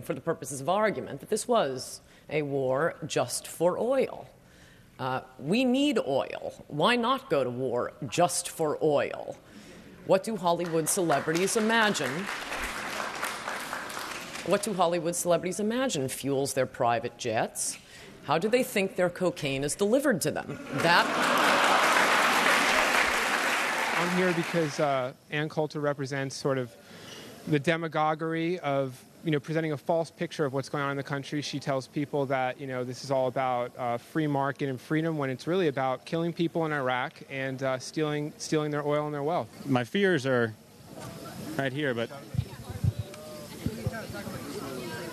for the purposes of argument that this was a war just for oil. We need oil. Why not go to war just for oil? What do Hollywood celebrities imagine? What do Hollywood celebrities imagine fuels their private jets? How do they think their cocaine is delivered to them? I'm here because Ann Coulter represents sort of the demagoguery of, presenting a false picture of what's going on in the country. She tells people that, this is all about free market and freedom when it's really about killing people in Iraq and stealing their oil and their wealth. My fears are right here, but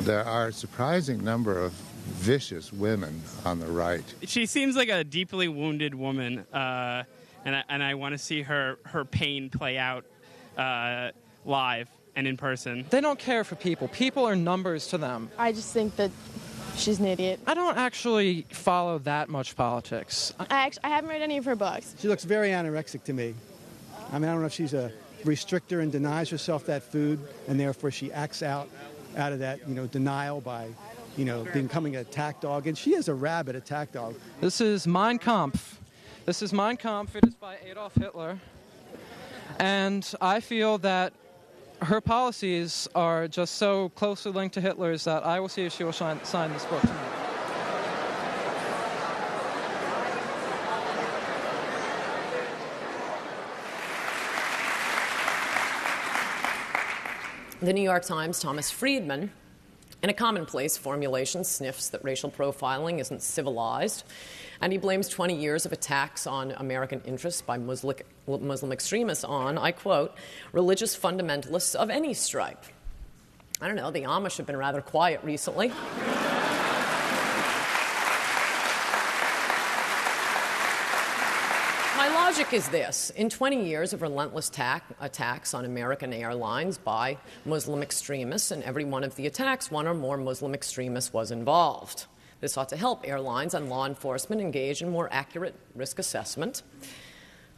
there are a surprising number of vicious women on the right. She seems like a deeply wounded woman, and I want to see her pain play out live and in person. They don't care for people. People are numbers to them. I just think that she's an idiot. I don't actually follow that much politics. I haven't read any of her books. She looks very anorexic to me. I don't know if she's a restrictor and denies herself that food, and therefore she acts out of that, denial by, becoming an attack dog. And she is a rabid attack dog. This is Mein Kampf. This is Mein Kampf. It is by Adolf Hitler. And I feel that her policies are just so closely linked to Hitler's that I will see if she will sign this book tonight. The New York Times' Thomas Friedman, in a commonplace formulation, sniffs that racial profiling isn't civilized, and he blames 20 years of attacks on American interests by Muslim extremists on, I quote, religious fundamentalists of any stripe. I don't know, the Amish have been rather quiet recently. My logic is this. In 20 years of relentless attacks on American airlines by Muslim extremists, in every one of the attacks, one or more Muslim extremists was involved. This ought to help airlines and law enforcement engage in more accurate risk assessment.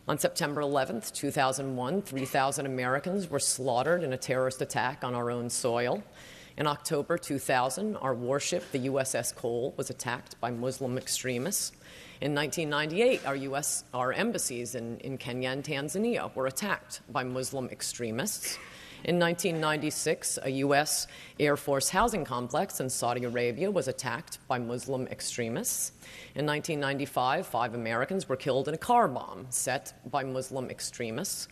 On September 11th, 2001, 3,000 Americans were slaughtered in a terrorist attack on our own soil. In October 2000, our warship, the USS Cole, was attacked by Muslim extremists. In 1998, our embassies in Kenya and Tanzania were attacked by Muslim extremists. In 1996, a U.S. Air Force housing complex in Saudi Arabia was attacked by Muslim extremists. In 1995, 5 Americans were killed in a car bomb set by Muslim extremists.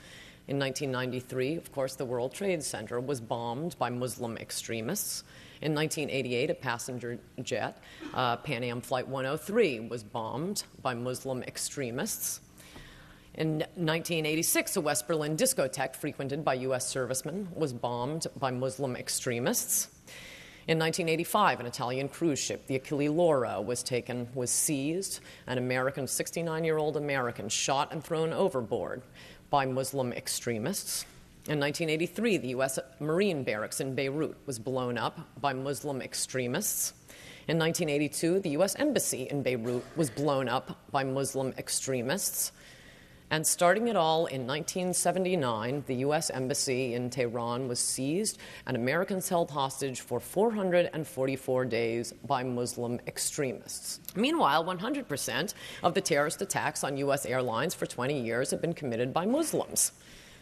In 1993, of course, the World Trade Center was bombed by Muslim extremists. In 1988, a passenger jet, Pan Am Flight 103, was bombed by Muslim extremists. In 1986, a West Berlin discotheque frequented by U.S. servicemen was bombed by Muslim extremists. In 1985, an Italian cruise ship, the Achille Laura, was seized. An 69-year-old American shot and thrown overboard by Muslim extremists. In 1983, the U.S. Marine barracks in Beirut was blown up by Muslim extremists. In 1982, the U.S. Embassy in Beirut was blown up by Muslim extremists. And starting it all in 1979, the U.S. Embassy in Tehran was seized and Americans held hostage for 444 days by Muslim extremists. Meanwhile, 100% of the terrorist attacks on U.S. airlines for 20 years have been committed by Muslims.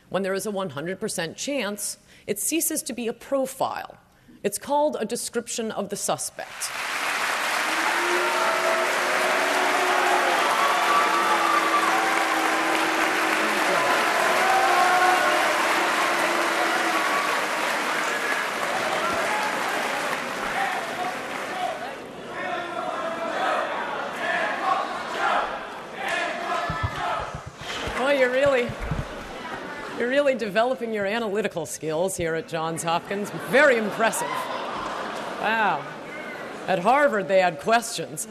When there is a 100% chance, it ceases to be a profile. It's called a description of the suspect. You're really developing your analytical skills here at Johns Hopkins. Very impressive. Wow. At Harvard, they had questions.